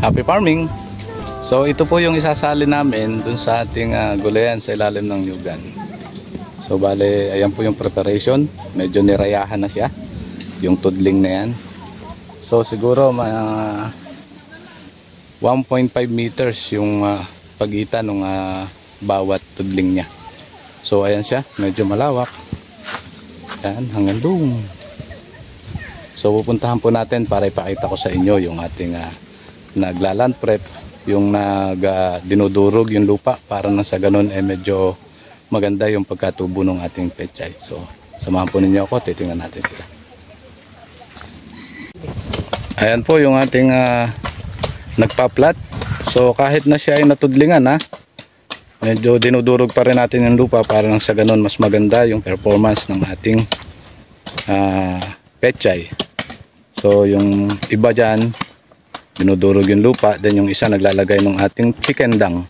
Happy farming! So ito po yung isasali namin dun sa ating gulayan sa ilalim ng nyugan. So bale, ayan po yung preparation. Medyo nirayahan na siya, yung tudling na yan. So siguro 1.5 meters yung pagitan ng bawat tudling niya. So ayan siya, medyo malawak. Ayan, hanggang doon. So pupuntahan po natin para ipakita ko sa inyo yung ating naglaland prep, yung dinudurog yung lupa para na sa ganun medyo maganda yung pagkatubo ng ating pechay. So samahan po ninyo ako, titingnan natin sila. Ayan po yung ating nagpa-plat. So kahit na siya ay natudlingan, medyo dinudurog pa rin natin yung lupa para nang sa ganun mas maganda yung performance ng ating pechay. So yung iba dyan dinudurog yung lupa, then yung isa naglalagay ng ating chicken dung.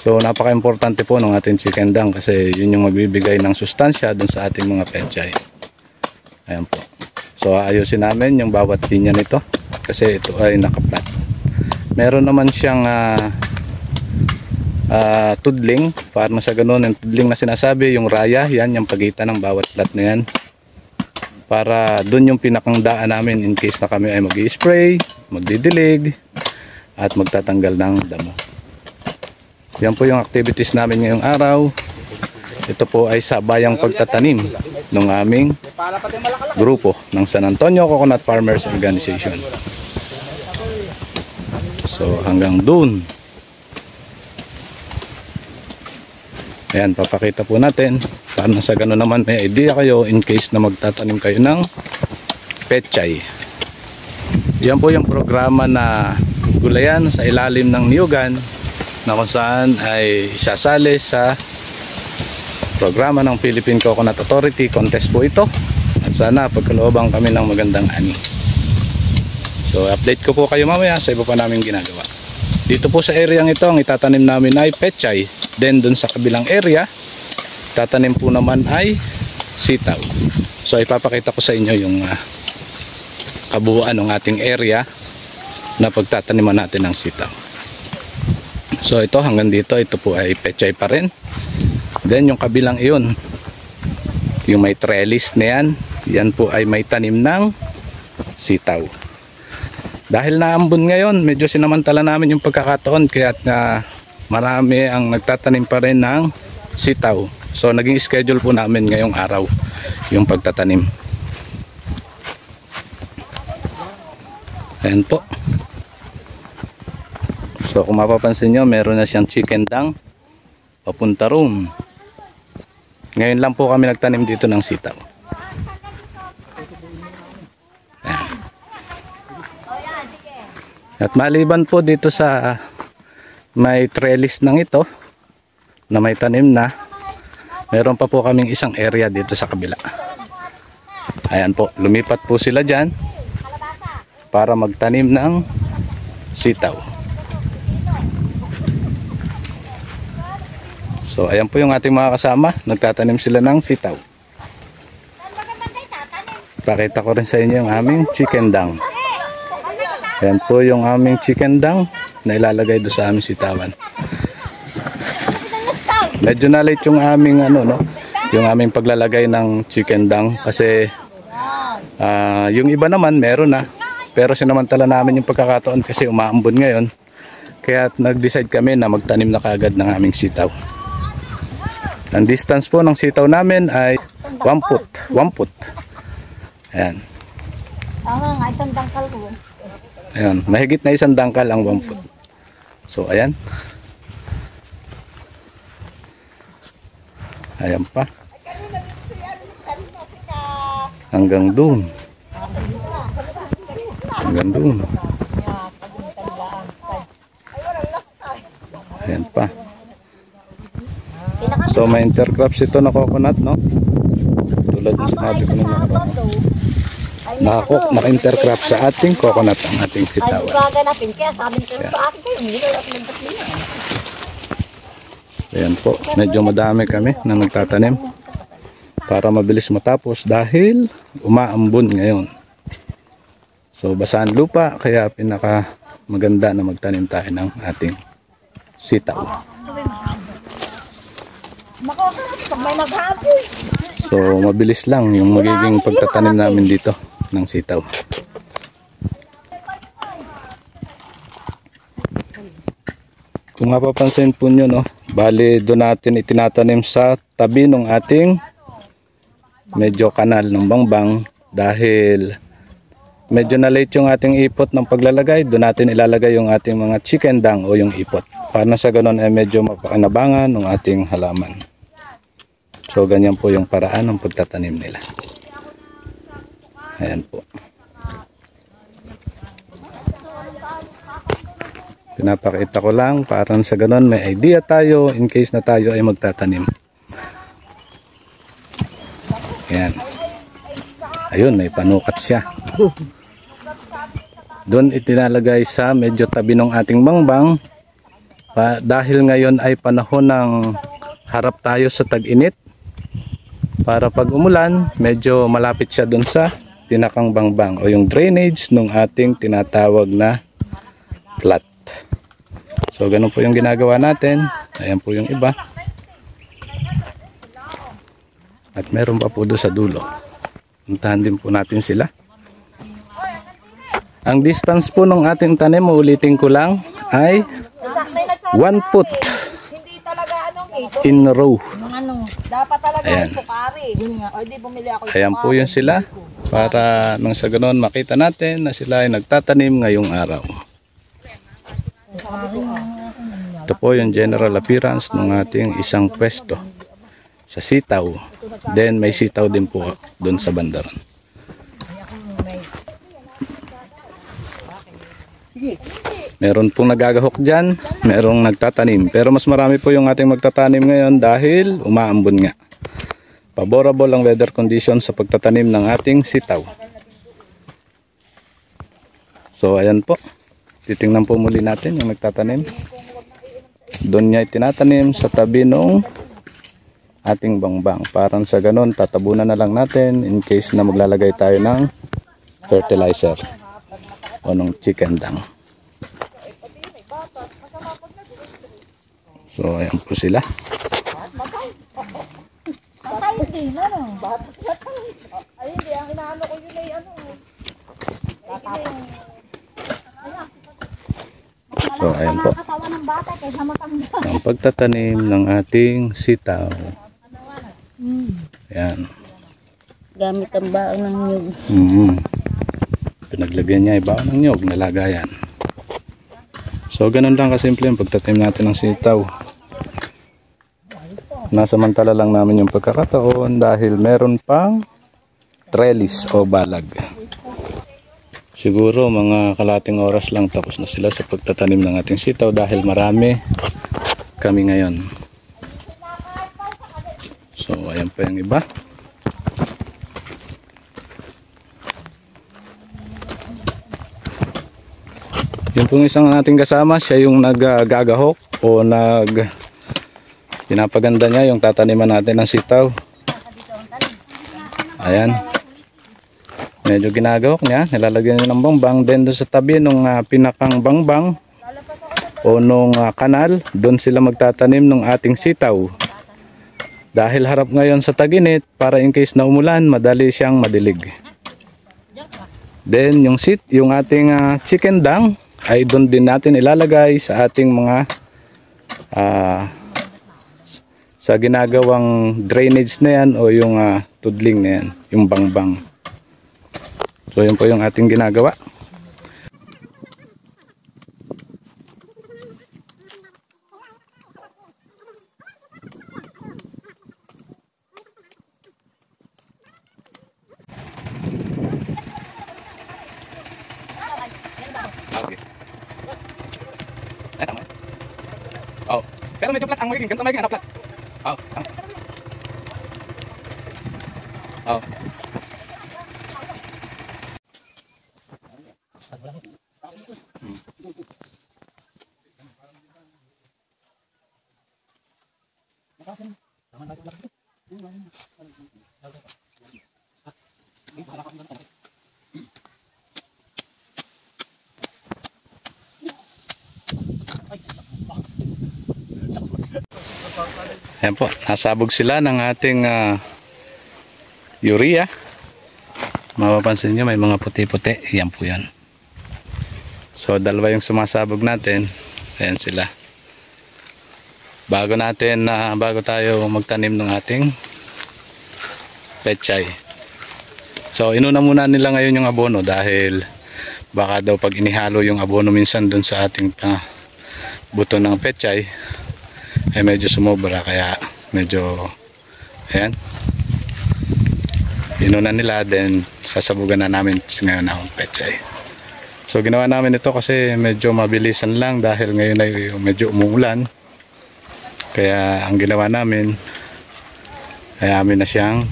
So napaka-importante po ng ating chicken dung kasi yun yung magbibigay ng sustansya dun sa ating mga pechay. Ayan po. So ayusin namin yung bawat linya nito kasi ito ay nakaplat. Meron naman siyang tudling, para sa ganun yung tudling na sinasabi, yung raya, yan yung pagitan ng bawat plat na yan, para dun yung pinakang daan namin in case na kami ay mag-i-spray, magdidilig at magtatanggal ng damo. Yan po yung activities namin ngayong araw. Ito po ay sabayang pagtatanim ng aming grupo ng San Antonio Coconut Farmers Organization. So hanggang dun. Ayan, papakita po natin para sa gano'n naman may idea kayo in case na magtatanim kayo ng pechay. Yan po yung programa na gulayan sa ilalim ng niyugan na kung saan ay isasali sa programa ng Philippine Coconut Authority. Contest po ito at sana pagkalooban kami ng magandang ani. So update ko po kayo mamaya sa iba pa namin ginagawa. Dito po sa area ito ang itatanim namin ay pechay. Then dun sa kabilang area tatanim po naman ay sitaw. So ipapakita ko sa inyo yung kabuuan ng ating area na pagtataniman natin ng sitaw. So ito hanggang dito, ito po ay pechay pa rin. Then yung kabilang iyon, yung may trellis na yan, yan po ay may tanim ng sitaw. Dahil naambon ngayon, medyo sinamantala namin yung pagkakataon kaya marami ang nagtatanim pa rin ng sitaw. So naging schedule po namin ngayong araw yung pagtatanim. Ayan po. So kung mapapansin nyo, meron na siyang chicken dung papunta roon. Ngayon lang po kami nagtanim dito ng sitaw. Ayan. At maliban po dito sa may trellis ng ito na may tanim na, meron pa po kaming isang area dito sa kabila. Ayan po, lumipat po sila dyan para magtanim ng sitaw. So ayan po yung ating mga kasama, nagtatanim sila ng sitaw. Pakita ko rin sa inyo yung aming chicken dung. Ayan po yung aming chicken dung na ilalagay doon sa aming sitawan. Medyo na late yung aming yung aming paglalagay ng chicken dung kasi yung iba naman meron na, pero sinamantala namin yung pagkakataon kasi umaambon ngayon, kaya nag-decide kami na magtanim na kaagad ng aming sitaw. Ang distance po ng sitaw namin ay 1 foot. 1 foot. Ayan. Isang dangkal ko. Ayan, mahigit na isang dangkal ang 1 foot. So ayan. Ayan pa. Hanggang doon. Hanggang doon. Ayan pa. So may intercrops ito na coconut, no? Tulad ng sinabi ko nung nakaraan. Naka-intercrop sa ating coconut ang ating sitawan. Ayan po, medyo madami kami na nagtatanim para mabilis matapos dahil umaambon ngayon. So basaan lupa, kaya pinaka maganda na magtanim tayo ng ating sitaw. Pag may naghapoy. So mabilis lang yung magiging pagtatanim namin dito ng sitaw. Kung mapapansin po nyo, no, bali doon natin itinatanim sa tabi ng ating medyo kanal ng bangbang dahil medyo na late yung ating ipot ng paglalagay. Doon natin ilalagay yung ating mga chicken dung o yung ipot para na sa ganun ay medyo mapakinabangan ng ating halaman. So ganyan po yung paraan ng pagtatanim nila. Ayan po. Pinapakita ko lang para sa ganun may idea tayo in case na tayo ay magtatanim. Ayan. Ayun, may panukat siya. Doon itinalagay sa medyo tabi ng ating bangbang dahil ngayon ay panahon ng harap tayo sa tag-init. Para pag umulan, medyo malapit siya doon sa pinakang bangbang o yung drainage ng ating tinatawag na flat. So ganun po yung ginagawa natin. Ayan po yung iba. At meron pa po doon sa dulo. Puntahan din po natin sila. Ang distance po ng ating tanim, ulitin ko lang, ay 1 foot Hindi talaga in row. dapat talaga Ayan. pukari. O di bumili ako. Ayan po yun sila. Para nang sa ganoon makita natin na sila ay nagtatanim ngayong araw. Ito po yung general appearance ng ating isang pwesto sa sitaw. Then may sitaw din po doon sa bandaran. Meron pong nagagahok dyan, merong nagtatanim. Pero mas marami po yung ating magtatanim ngayon dahil umaambon nga. Favorable ang weather condition sa pagtatanim ng ating sitaw. So ayan po. Titingnan po muli natin yung nagtatanim. Doon niya itinatanim sa tabi ng ating bangbang. Parang sa ganon, tatabunan na lang natin in case na maglalagay tayo ng fertilizer o ng chicken dung. So ayan po sila. Ay, hindi. Ang inaano ko yun ay ano. So ayan po. Ang pagtatanim ng ating sitaw. Ayan. Gamit ang baon ng nyug. Pinaglagyan niya ay baon ng nyog na lagayan. So ganun lang kasimple yung pagtatanim natin ng sitaw. Nasamantala lang namin yung pagkakataon dahil meron pang trellis o balag. Siguro mga kalating oras lang tapos na sila sa pagtatanim ng ating sitaw dahil marami kami ngayon. So ayan pa yung iba. Yung pong isang ating kasama, siya yung naggagahok o pinapaganda niya yung tataniman natin ng sitaw. Ayan. Medyo ginagawak niya, nilalagyan niya ng bangbang. Then doon sa tabi nung pinakang bangbang o nung kanal, doon sila magtatanim ng ating sitaw. Dahil harap ngayon sa tag-init, para in case na umulan, madali siyang madilig. Then yung ating chicken dung ay doon din natin ilalagay sa ating mga sa ginagawang drainage na yan o yung tudling na yan, yung bangbang. So yun po yung ating ginagawa. Okay. Ay, tama. Oh, pero medyo flat ang magiging. Ganito magiging flat. Oh, tama. Oh. Ayan po, nasabog sila ng ating urea. Mapapansin nyo may mga puti-puti. Yan po yan. So dalawa yung sumasabog natin. Ayan sila. Bago tayo magtanim ng ating pechay. So inuna muna nila ngayon yung abono dahil baka daw pag inihalo yung abono minsan dun sa ating buto ng pechay ay medyo sumobra, kaya medyo ayan, inuna nila, then sasabugan na namin ngayon ang pechay. So ginawa namin ito kasi medyo mabilisan lang dahil ngayon ay medyo umuulan, kaya ang ginawa namin ay amin na siyang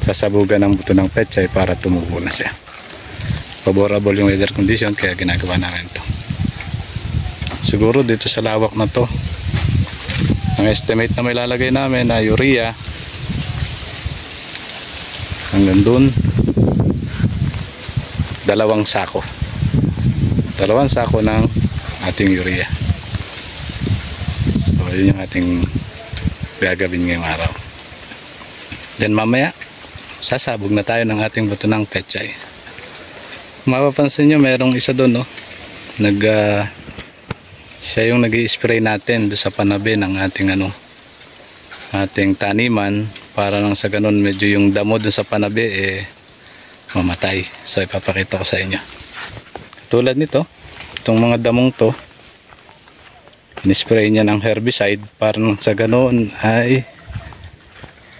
sasabugan ng buto ng pechay para tumubo na siya. Favorable yung weather condition, kaya ginagawa namin ito. Siguro dito sa lawak na to, ang estimate na may lalagay namin na urea hanggang dun 2 sako ng ating urea. So yun yung ating gagawin ngayong araw. Then mamaya sasabog na tayo ng ating buto ng pechay. Mapapansin nyo mayroong isa doon, no? Siya yung nag-i-spray natin doon sa panabi ng ating ating taniman, para lang sa ganun medyo yung damo doon sa panabi mamatay. So ipapakita ko sa inyo. Tulad nito, itong mga damong to, in-spray niya ng herbicide para lang sa ganun ay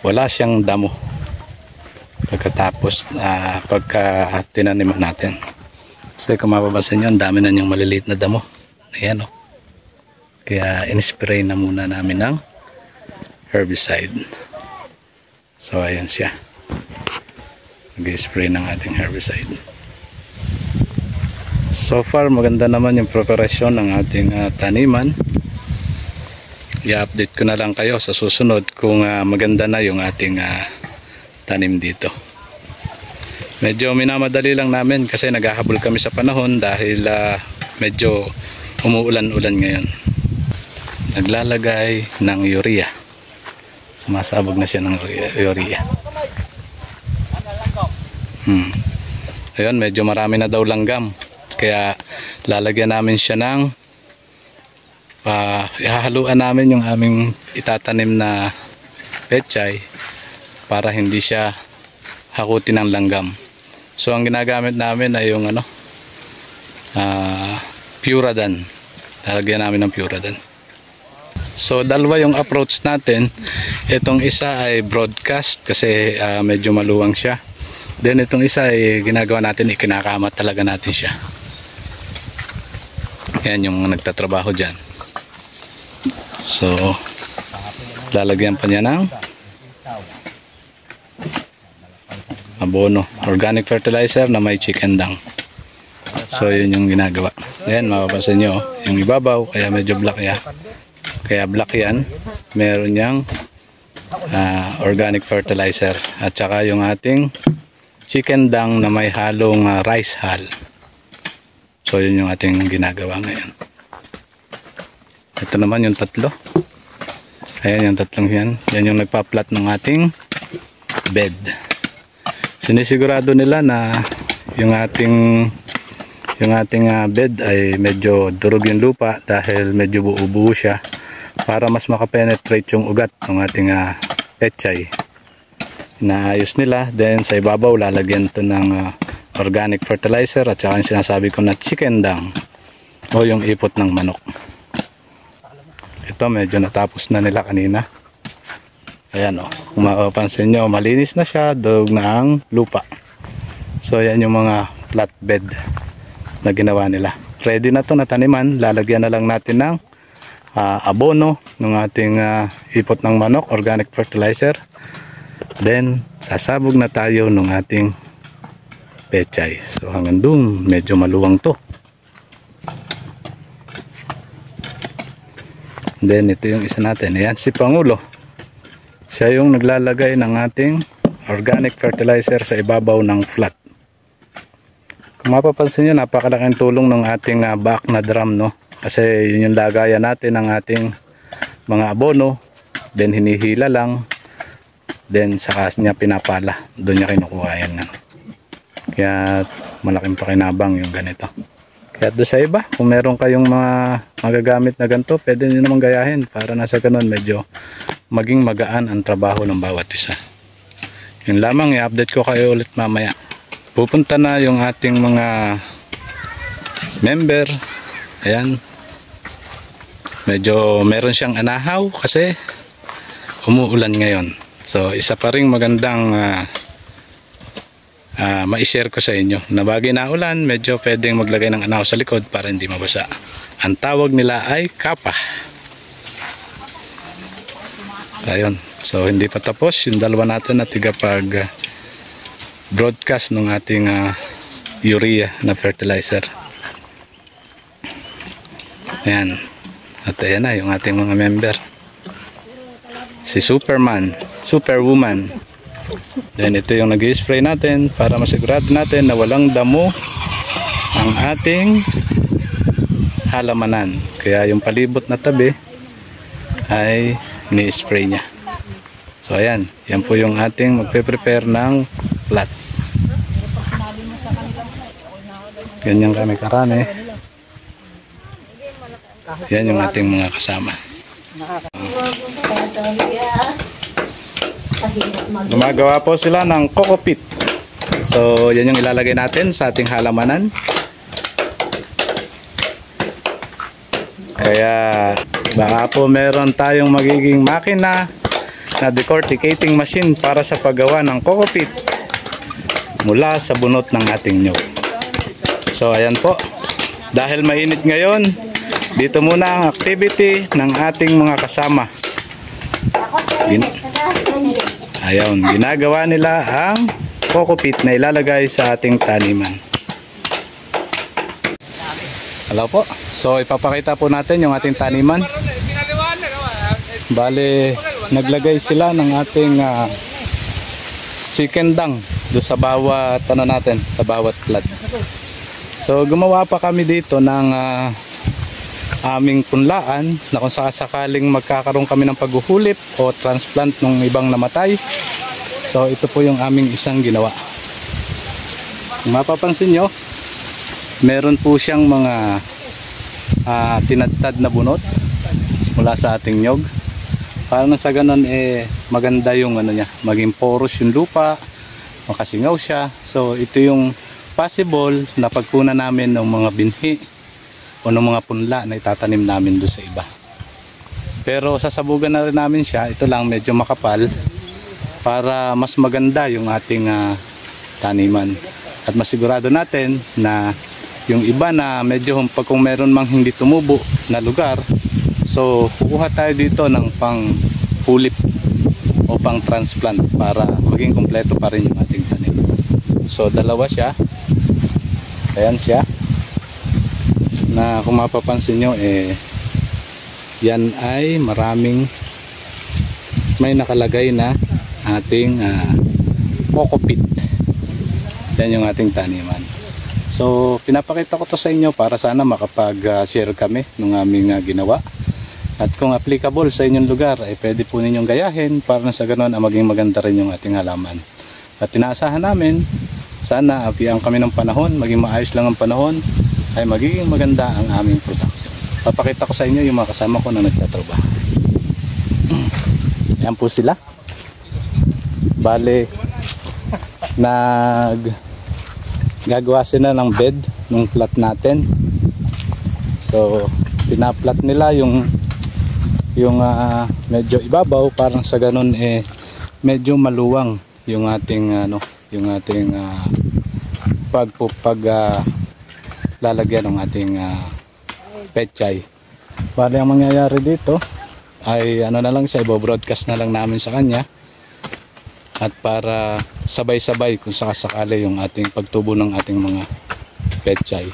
wala siyang damo pagkatapos pagka tinaniman natin. Kasi kung mapapansin nyo, ang dami na niyang maliliit na damo. Ayan, o. Kaya in-spray na muna namin ng herbicide. So ayan siya, nag-spray ng ating herbicide. So far maganda naman yung preparasyon ng ating taniman. I-update ko na lang kayo sa susunod kung maganda na yung ating tanim dito. Medyo minamadali lang namin kasi naghahabol kami sa panahon dahil medyo umuulan-ulan ngayon. Naglalagay ng urea, sumasabog na siya ng urea. Ayun, medyo marami na daw langgam, kaya lalagyan namin siya ng ihahaluan namin yung aming itatanim na pechay para hindi siya hakutin ng langgam. So ang ginagamit namin ay yung Puradan. Lalagyan namin ng Puradan. So dalawa yung approach natin. Itong isa ay broadcast kasi medyo maluwang siya. Then itong isa ay ginagawa natin, ikinakamat talaga natin siya. Yan yung nagtatrabaho dyan. So lalagyan pa niya ng abono, organic fertilizer na may chicken dung. So yun yung ginagawa. Yan, mapapansin nyo yung ibabaw kaya medyo black yan. Kaya black yan, meron niyang organic fertilizer at saka yung ating chicken dung na may halong rice hull. So yun yung ating ginagawa ngayon. Ito naman yung tatlo. Ayan yung tatlong yan. Yan yung nagpa-plot ng ating bed. Sinisigurado nila na yung ating bed ay medyo durog yung lupa dahil medyo buo-buo siya, para mas makapenetrate yung ugat ng ating pechay. Inaayos nila. Then sa ibabaw lalagyan ito ng organic fertilizer at saka yung sinasabi ko na chicken dung o yung ipot ng manok. Ito medyo natapos na nila kanina. Ayan, o, kung mapapansin nyo, malinis na siya, durog na ang lupa. So ayan yung mga flat bed na ginawa nila. Ready na to na taniman. Lalagyan na lang natin ng abono ng ating ipot ng manok, organic fertilizer. Then sasabog na tayo ng ating pechay. So hanggang doon medyo maluwang to. Then ito yung isa natin. Ayan si Pangulo. Siya yung naglalagay ng ating organic fertilizer sa ibabaw ng flat. Kung mapapansin nyo, napakalaking tulong ng ating back na drum, no? Kasi yun yung lagayan natin ng ating mga abono then hinihila lang, then saka niya pinapala, doon niya kinukuha yan nga. Kaya malaking pakinabang yung ganito. Kaya doon sa iba, kung meron kayong mga magagamit na ganito, pwede nyo naman gayahin para nasa ganun medyo maging magaan ang trabaho ng bawat isa. Yun lamang, i-update ko kayo ulit mamaya. Pupunta na yung ating mga member. Ayan, medyo meron siyang anahaw kasi umuulan ngayon. So isa pa ring magandang ma-share ko sa inyo na bagay na ulan, medyo pwedeng maglagay ng anahaw sa likod para hindi mabasa. Ang tawag nila ay kapa. Ayun, so hindi pa tapos yung dalawa natin na tigapag broadcast ng ating urea na fertilizer. Ayan, at ayan na yung ating mga member. Si Superman, Superwoman. Then ito yung nag-spray natin para masigurado natin na walang damo ang ating halamanan. Kaya yung palibot na tabi ay ni-spray niya. So ayan, yan po yung ating magpe-prepare ng plat. Ganyan kami karami. Yan yung ating mga kasama. Gumagawa po sila ng coco pit. So yan yung ilalagay natin sa ating halamanan. Kaya baka po meron tayong magiging makina na decorticating machine para sa paggawa ng coco pit mula sa bunot ng ating nyug. So ayan po, dahil mainit ngayon, dito muna ang activity ng ating mga kasama. Ayun, ginagawa nila ang coco pit na ilalagay sa ating taniman. Hello po. So ipapakita po natin yung ating taniman. Bale, naglagay sila ng ating chicken dung do sa bawat natin, sa bawat plat. So gumawa pa kami dito ng aming punlaan na kung sakaling magkakaroon kami ng paghuhulip o transplant ng ibang namatay. So ito po yung aming isang ginawa. Kung mapapansin nyo, meron po siyang mga tinadtad na bunot mula sa ating nyog. Para na sa ganun maganda yung niya, maging porous yung lupa, makasingaw siya. So ito yung possible na pagkunan namin ng mga binhi o ng mga punla na itatanim namin doon sa iba. Pero sasabugan na rin namin siya, ito lang medyo makapal para mas maganda yung ating taniman. At masigurado natin na yung iba na medyo kung meron mang hindi tumubo na lugar, so kukuha tayo dito ng pang hulip o pang transplant para maging kompleto pa rin yung ating tanim. So dalawa siya, ayan siya, na kung mapapansin nyo yan ay maraming may nakalagay na ating coco pit. Yan yung ating taniman. So pinapakita ko to sa inyo para sana makapag-share kami ng aming ginawa. At kung applicable sa inyong lugar ay pwede po ninyong gayahin para sa ganoon maging maganda rin yung ating halaman. At tinaasahan namin sana abiyang kami ng panahon, maging maayos lang ang panahon, ay magiging maganda ang aming production. Papakita ko sa inyo yung mga kasama ko na nagtatrabaho. Ayan po sila. Bale, gagawa sila ng bed ng plat natin. So pinaplat nila yung medyo ibabaw, parang sa ganun medyo maluwang yung ating lalagyan ng ating pechay. Bale, ang mangyayari dito ay na lang siya, i-broadcast na lang namin sa kanya at para sabay-sabay kung sakasakali yung ating pagtubo ng ating mga pechay.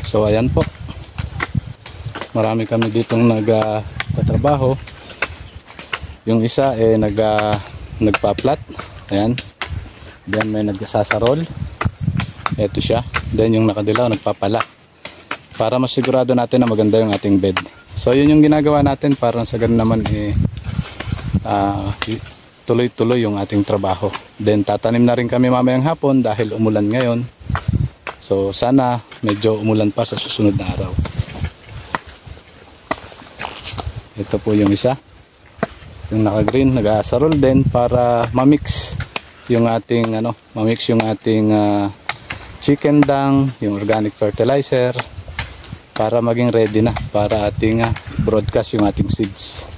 So ayan po, marami kami ditong nagtatrabaho. Yung isa nagpa-plat, ayan, then may nagsasarol, eto siya, then yung nakadilaw nagpapala para masigurado natin na maganda yung ating bed. So yun yung ginagawa natin para sa ganun naman tuloy-tuloy yung ating trabaho. Then tatanim na rin kami mamayang hapon dahil umulan ngayon. So sana medyo umulan pa sa susunod na araw. Ito po yung isa. Yung naka-green, nag-aasarol din para ma-mix yung ating chicken dung, yung organic fertilizer para maging ready na para ating broadcast yung ating seeds.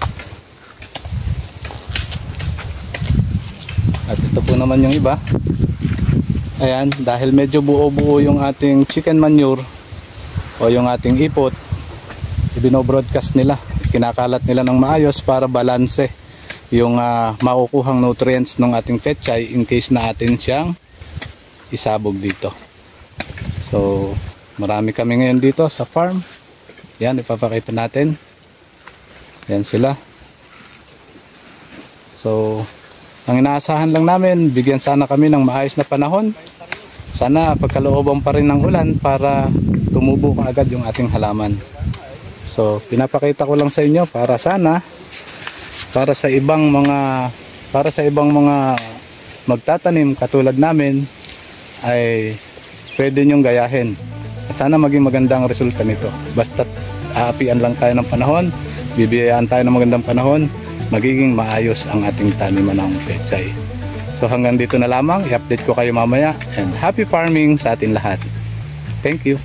At ito po naman yung iba. Ayan, dahil medyo buo-buo yung ating chicken manure o yung ating ipot, ibino-broadcast nila. Kinakalat nila ng maayos para balanse yung makukuhang nutrients ng ating pechay in case na atin siyang isabog dito. So marami kami ngayon dito sa farm. Yan, ipapakita natin. Yan sila. So ang inaasahan lang namin, bigyan sana kami ng maayos na panahon. Sana pagkalooban pa rin ng ulan para tumubo kaagad yung ating halaman. So pinapakita ko lang sa inyo para sana para sa ibang mga magtatanim katulad namin ay pwede nyong gayahin. At sana maging magandang resulta nito. Basta aapian lang tayo ng panahon, bibiyayaan tayo ng magandang panahon, magiging maayos ang ating taniman ng pechay. So hanggang dito na lamang, i-update ko kayo mamaya, and happy farming sa atin lahat. Thank you.